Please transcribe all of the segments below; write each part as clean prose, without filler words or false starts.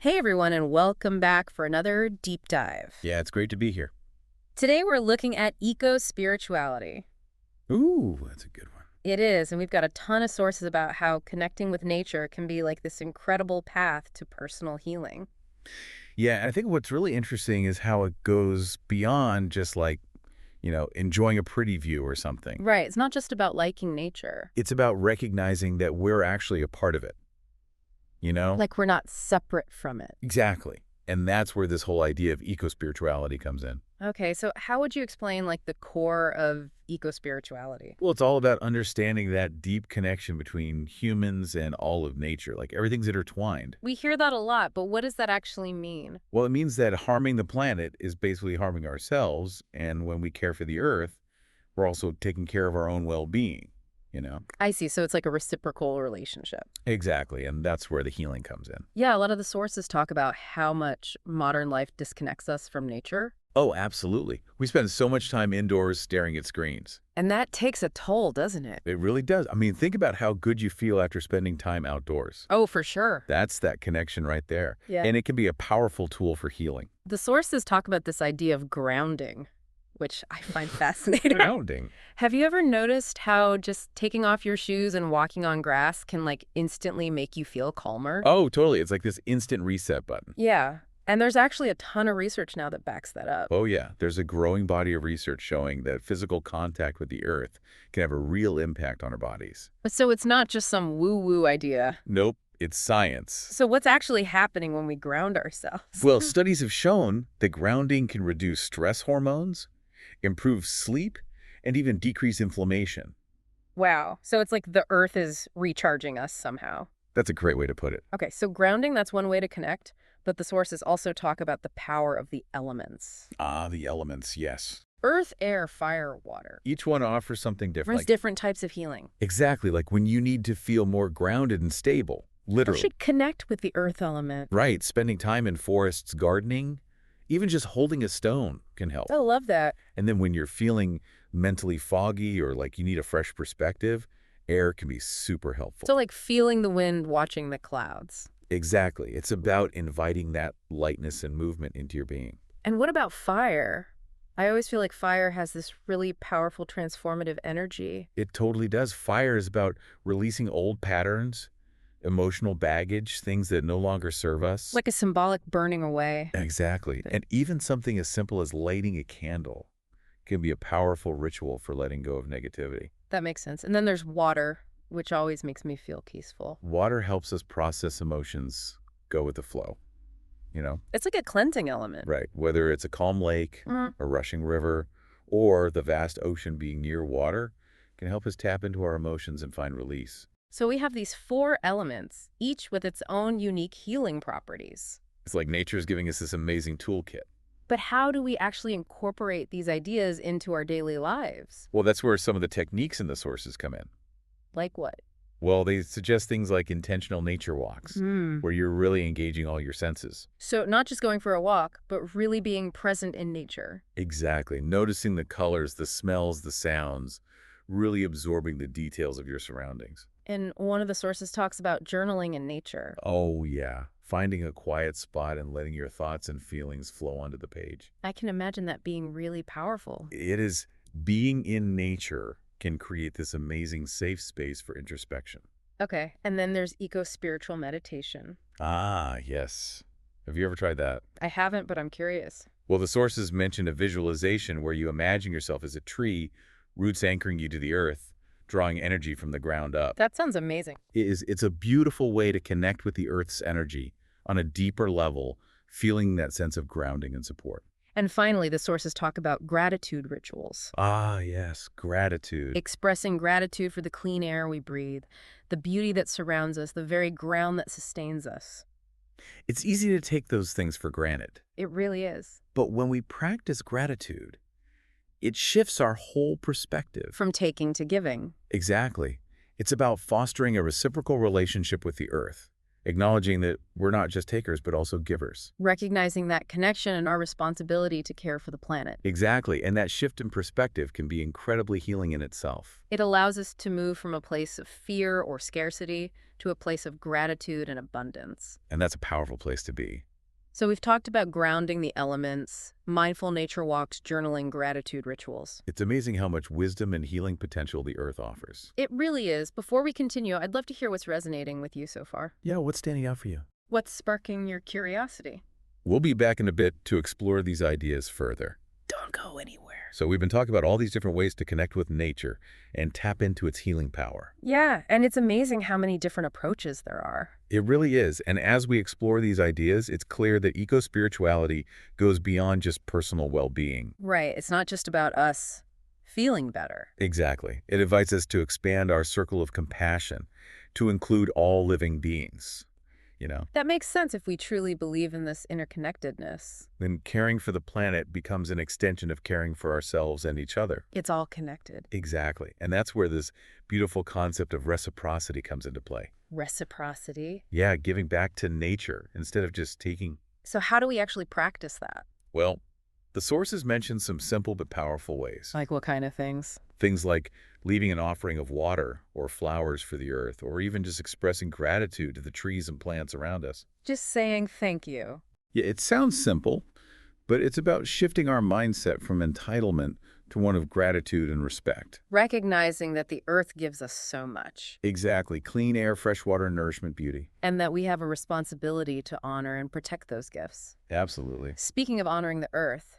Hey everyone, and welcome back for another deep dive. Yeah, it's great to be here. Today we're looking at eco-spirituality. Ooh, that's a good one. It is, and we've got a ton of sources about how connecting with nature can be like this incredible path to personal healing. Yeah, and I think what's really interesting is how it goes beyond just like, enjoying a pretty view or something. Right, it's not just about liking nature. It's about recognizing that we're actually a part of it, you know? Like we're not separate from it. Exactly. And that's where this whole idea of eco-spirituality comes in. Okay, so how would you explain like the core of eco-spirituality? Well, it's all about understanding that deep connection between humans and all of nature. Like everything's intertwined. We hear that a lot, but what does that actually mean? Well, it means that harming the planet is basically harming ourselves. And when we care for the earth, we're also taking care of our own well-being. I see, so it's like a reciprocal relationship. Exactly. And that's where the healing comes in. Yeah, a lot of the sources talk about how much modern life disconnects us from nature. Oh, absolutely. We spend so much time indoors staring at screens. And that takes a toll, doesn't it? It really does. I mean, think about how good you feel after spending time outdoors. Oh, for sure. That's that connection right there. Yeah. And it can be a powerful tool for healing. The sources talk about this idea of grounding, which I find fascinating. Grounding. Have you ever noticed how just taking off your shoes and walking on grass can like instantly make you feel calmer? Oh, totally. It's like this instant reset button. Yeah. And there's actually a ton of research now that backs that up. Oh, yeah. There's a growing body of research showing that physical contact with the earth can have a real impact on our bodies. So it's not just some woo-woo idea. Nope. It's science. So what's actually happening when we ground ourselves? Well, studies have shown that grounding can reduce stress hormones, improve sleep, and even decrease inflammation. Wow. So it's like the earth is recharging us somehow. That's a great way to put it. Okay, so grounding, that's one way to connect, but the sources also talk about the power of the elements. Ah, the elements, yes. Earth, air, fire, water. Each one offers something different. There's different types of healing. Exactly, like when you need to feel more grounded and stable, We literally. should connect with the earth element. Right, spending time in forests gardening, even just holding a stone can help. I love that. And then when you're feeling mentally foggy or like you need a fresh perspective, air can be super helpful. So like feeling the wind, watching the clouds. Exactly. It's about inviting that lightness and movement into your being. And what about fire? I always feel like fire has this really powerful transformative energy. It totally does. Fire is about releasing old patterns, emotional baggage, things that no longer serve us. Like a symbolic burning away. Exactly. And even something as simple as lighting a candle can be a powerful ritual for letting go of negativity. That makes sense. And then there's water, which always makes me feel peaceful. Water helps us process emotions, go with the flow. It's like a cleansing element. Right. Whether it's a calm lake, a rushing river, or the vast ocean, being near water can help us tap into our emotions and find release. So we have these 4 elements, each with its own unique healing properties. It's like nature's giving us this amazing toolkit. But how do we actually incorporate these ideas into our daily lives? Well, that's where some of the techniques in the sources come in. Like what? Well, they suggest things like intentional nature walks, where you're really engaging all your senses. So not just going for a walk, but really being present in nature. Exactly. Noticing the colors, the smells, the sounds, really absorbing the details of your surroundings. And one of the sources talks about journaling in nature. Oh, yeah. Finding a quiet spot and letting your thoughts and feelings flow onto the page. I can imagine that being really powerful. It is being in nature can create this amazing safe space for introspection. Okay, and then there's eco-spiritual meditation. Ah, yes. Have you ever tried that? I haven't, but I'm curious. Well, the sources mention a visualization where you imagine yourself as a tree, roots anchoring you to the earth, drawing energy from the ground up. That sounds amazing. It's a beautiful way to connect with the earth's energy on a deeper level, feeling that sense of grounding and support. And finally, the sources talk about gratitude rituals. Ah, yes, gratitude. Expressing gratitude for the clean air we breathe, the beauty that surrounds us, the very ground that sustains us. It's easy to take those things for granted. It really is. But when we practice gratitude, it shifts our whole perspective. From taking to giving. Exactly. It's about fostering a reciprocal relationship with the earth, acknowledging that we're not just takers, but also givers. Recognizing that connection and our responsibility to care for the planet. Exactly, and that shift in perspective can be incredibly healing in itself. It allows us to move from a place of fear or scarcity to a place of gratitude and abundance. And that's a powerful place to be. So we've talked about grounding the elements, mindful nature walks, journaling, gratitude rituals. It's amazing how much wisdom and healing potential the earth offers. It really is. Before we continue, I'd love to hear what's resonating with you so far. Yeah, what's standing out for you? What's sparking your curiosity? We'll be back in a bit to explore these ideas further. Don't go anywhere. So we've been talking about all these different ways to connect with nature and tap into its healing power. Yeah, and it's amazing how many different approaches there are. It really is. And as we explore these ideas, it's clear that eco-spirituality goes beyond just personal well-being. Right, it's not just about us feeling better. Exactly. It invites us to expand our circle of compassion to include all living beings. That makes sense if we truly believe in this interconnectedness. Then caring for the planet becomes an extension of caring for ourselves and each other. It's all connected. Exactly. And that's where this beautiful concept of reciprocity comes into play. Reciprocity. Yeah, giving back to nature instead of just taking. So how do we actually practice that? Well, the sources mention some simple but powerful ways. Like what kind of things? Things like leaving an offering of water or flowers for the earth, or even just expressing gratitude to the trees and plants around us. Just saying thank you. Yeah, it sounds simple, but it's about shifting our mindset from entitlement to one of gratitude and respect. Recognizing that the earth gives us so much. Exactly. Clean air, fresh water, nourishment, beauty. And that we have a responsibility to honor and protect those gifts. Absolutely. Speaking of honoring the earth,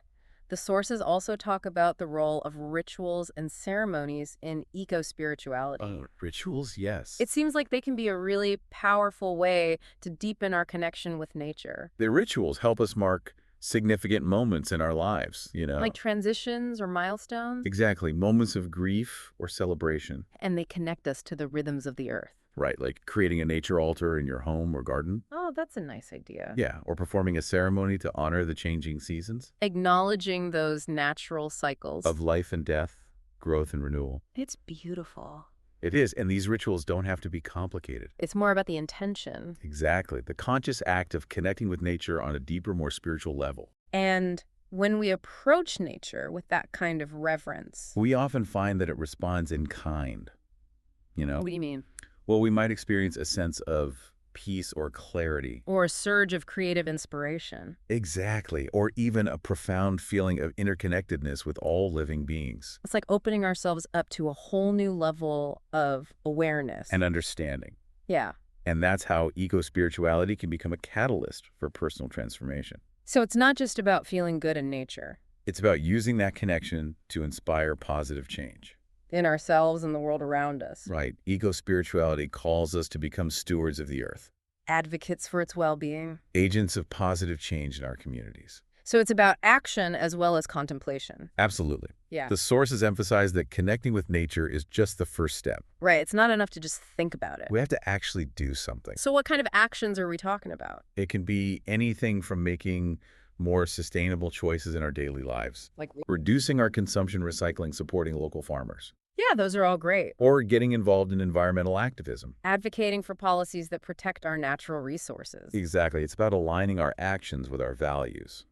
the sources also talk about the role of rituals and ceremonies in eco-spirituality. Rituals, yes. It seems like they can be a really powerful way to deepen our connection with nature. The rituals help us mark significant moments in our lives, Like transitions or milestones. Exactly. Moments of grief or celebration. And they connect us to the rhythms of the earth. Right, like creating a nature altar in your home or garden. Oh, that's a nice idea. Yeah, or performing a ceremony to honor the changing seasons Acknowledging those natural cycles. of life and death, growth and renewal. It's beautiful. It is, and these rituals don't have to be complicated. It's more about the intention. Exactly, the conscious act of connecting with nature on a deeper, more spiritual level. And when we approach nature with that kind of reverence. We often find that it responds in kind. What do you mean? Well, we might experience a sense of peace or clarity. Or a surge of creative inspiration. Exactly, or even a profound feeling of interconnectedness with all living beings. It's like opening ourselves up to a whole new level of awareness. And understanding. Yeah. And that's how eco-spirituality can become a catalyst for personal transformation. So it's not just about feeling good in nature. It's about using that connection to inspire positive change. In ourselves and the world around us. Right. Eco-spirituality calls us to become stewards of the earth. Advocates for its well-being. Agents of positive change in our communities. So it's about action as well as contemplation. Absolutely. Yeah. The sources emphasize that connecting with nature is just the first step. Right. It's not enough to just think about it. We have to actually do something. So what kind of actions are we talking about? It can be anything from making more sustainable choices in our daily lives, Like, reducing our consumption, recycling, supporting local farmers, yeah, those are all great. or getting involved in environmental activism. Advocating for policies that protect our natural resources. Exactly. It's about aligning our actions with our values.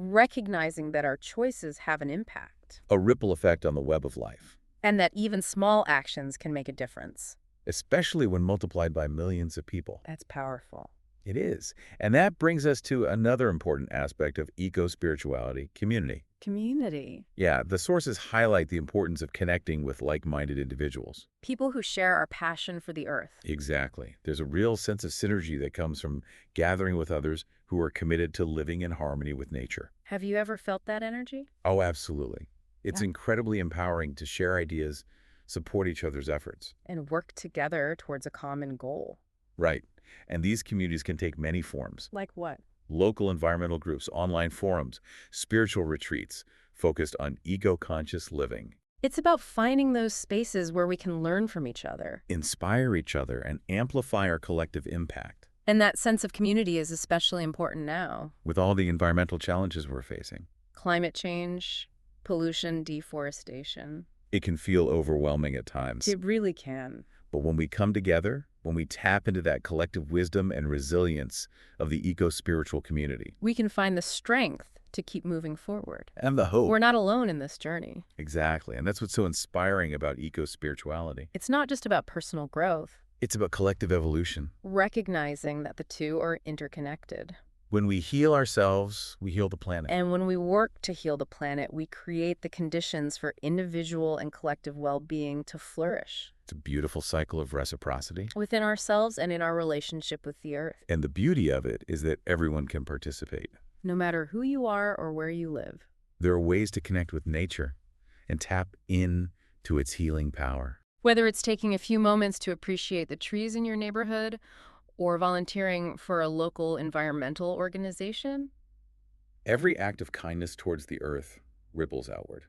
Recognizing that our choices have an impact. A ripple effect on the web of life, And that even small actions can make a difference. especially when multiplied by millions of people. That's powerful. It is. And that brings us to another important aspect of eco-spirituality, community. Community. Yeah, the sources highlight the importance of connecting with like-minded individuals. People who share our passion for the earth. Exactly. There's a real sense of synergy that comes from gathering with others who are committed to living in harmony with nature. Have you ever felt that energy? Oh, absolutely. It's Yeah. incredibly empowering to share ideas, support each other's efforts. And work together towards a common goal. Right. And these communities can take many forms. Like what? Local environmental groups, online forums, spiritual retreats focused on eco-conscious living. It's about finding those spaces where we can learn from each other. Inspire each other and amplify our collective impact. And that sense of community is especially important now. With all the environmental challenges we're facing, Climate change, pollution, deforestation. it can feel overwhelming at times. It really can. But when we come together, when we tap into that collective wisdom and resilience of the eco-spiritual community. We can find the strength to keep moving forward. And the hope. We're not alone in this journey. Exactly. And that's what's so inspiring about eco-spirituality. It's not just about personal growth. It's about collective evolution. Recognizing that the two are interconnected. When we heal ourselves, we heal the planet. And when we work to heal the planet, we create the conditions for individual and collective well-being to flourish. It's a beautiful cycle of reciprocity. Within ourselves and in our relationship with the earth. And the beauty of it is that everyone can participate. No matter who you are or where you live. There are ways to connect with nature and tap in to its healing power. Whether it's taking a few moments to appreciate the trees in your neighborhood or volunteering for a local environmental organization. Every act of kindness towards the earth ripples outward.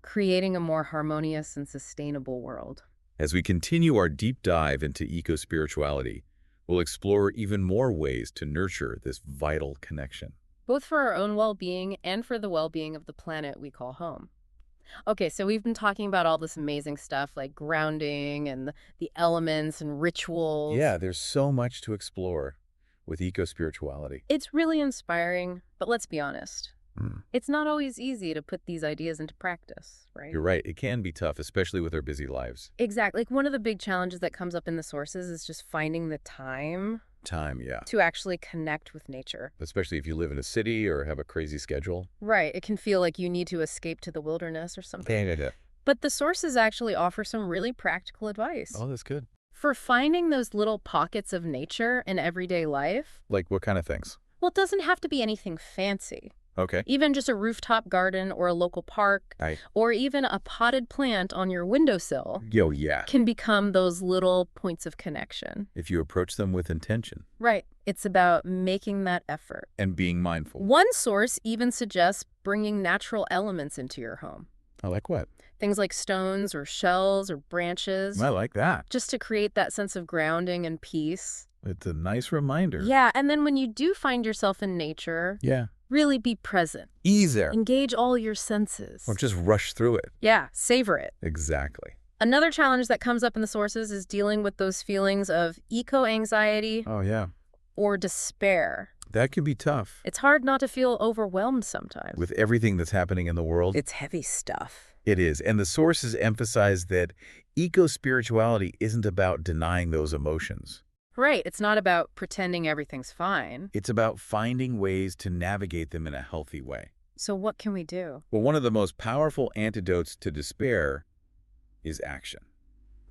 Creating a more harmonious and sustainable world. As we continue our deep dive into eco-spirituality, we'll explore even more ways to nurture this vital connection. Both for our own well-being and for the well-being of the planet we call home. Okay, so we've been talking about all this amazing stuff like grounding and the elements and rituals. Yeah, there's so much to explore with eco-spirituality. It's really inspiring, but let's be honest. Mm. It's not always easy to put these ideas into practice, right? You're right. It can be tough, especially with our busy lives. Exactly. Like one of the big challenges that comes up in the sources is just finding the time Yeah. to actually connect with nature. Especially if you live in a city or have a crazy schedule. Right. It can feel like you need to escape to the wilderness or something. Yeah. But the sources actually offer some really practical advice. Oh, that's good. For finding those little pockets of nature in everyday life. Like what kind of things? Well, it doesn't have to be anything fancy. Okay. Even just a rooftop garden or a local park, or even a potted plant on your windowsill Yeah. can become those little points of connection. If you approach them with intention. Right. It's about making that effort. And being mindful. One source even suggests bringing natural elements into your home. I like what? Things like stones or shells or branches. I like that. Just to create that sense of grounding and peace. It's a nice reminder. Yeah, and then when you do find yourself in nature, really be present. Ease there. Engage all your senses. Or just rush through it. Yeah, savor it. Exactly. Another challenge that comes up in the sources is dealing with those feelings of eco-anxiety or despair. That can be tough. It's hard not to feel overwhelmed sometimes. With everything that's happening in the world. It's heavy stuff. It is. And the sources emphasize that eco-spirituality isn't about denying those emotions. Right. It's not about pretending everything's fine. It's about finding ways to navigate them in a healthy way. So what can we do? Well, one of the most powerful antidotes to despair is action.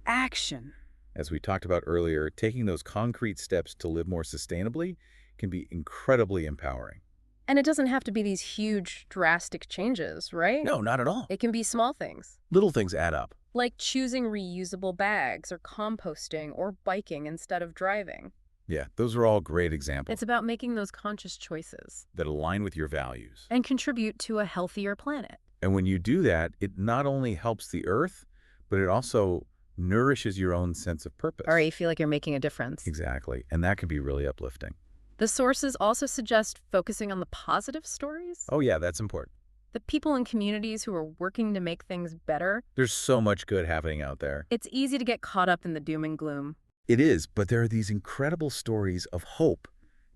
Action. As we talked about earlier, taking those concrete steps to live more sustainably can be incredibly empowering. And it doesn't have to be these huge, drastic changes, right? No, not at all. It can be small things. Little things add up. Like choosing reusable bags or composting or biking instead of driving. Yeah, those are all great examples. It's about making those conscious choices. That align with your values. And contribute to a healthier planet. And when you do that, it not only helps the earth, but it also nourishes your own sense of purpose. Or you feel like you're making a difference. Exactly. And that can be really uplifting. The sources also suggest focusing on the positive stories. Oh, yeah, that's important. The people in communities who are working to make things better. There's so much good happening out there. It's easy to get caught up in the doom and gloom. It is, but there are these incredible stories of hope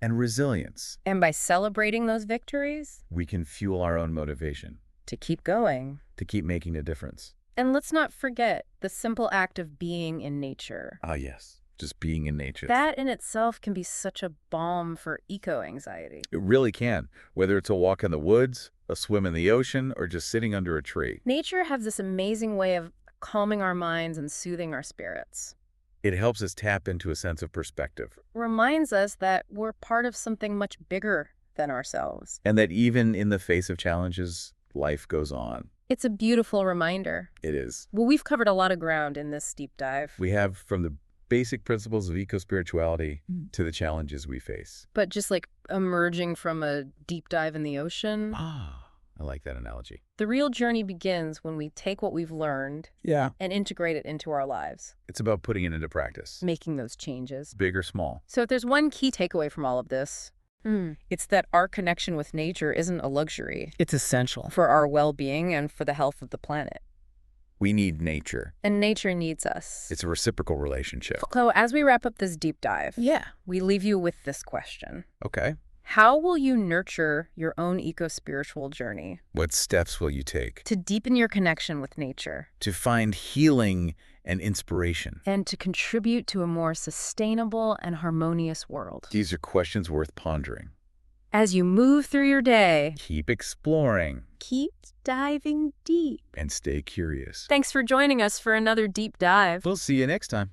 and resilience. And by celebrating those victories, we can fuel our own motivation. To keep going. To keep making a difference. And let's not forget the simple act of being in nature. Ah, yes. Just being in nature. That in itself can be such a balm for eco-anxiety. It really can, whether it's a walk in the woods, a swim in the ocean, or just sitting under a tree. Nature has this amazing way of calming our minds and soothing our spirits. It helps us tap into a sense of perspective. Reminds us that we're part of something much bigger than ourselves. And that even in the face of challenges, life goes on. It's a beautiful reminder. It is. Well, we've covered a lot of ground in this deep dive. We have from the basic principles of eco-spirituality to the challenges we face. But just like emerging from a deep dive in the ocean. Ah, I like that analogy. The real journey begins when we take what we've learned and integrate it into our lives. It's about putting it into practice. Making those changes. Big or small. So if there's one key takeaway from all of this, it's that our connection with nature isn't a luxury. It's essential For our well-being and for the health of the planet. We need nature. And nature needs us. It's a reciprocal relationship. So as we wrap up this deep dive, Yeah. we leave you with this question. Okay. How will you nurture your own eco-spiritual journey What steps will you take to deepen your connection with nature to find healing and inspiration? and to contribute to a more sustainable and harmonious world? These are questions worth pondering. As you move through your day, Keep exploring keep diving deep. and stay curious. Thanks for joining us for another deep dive. We'll see you next time.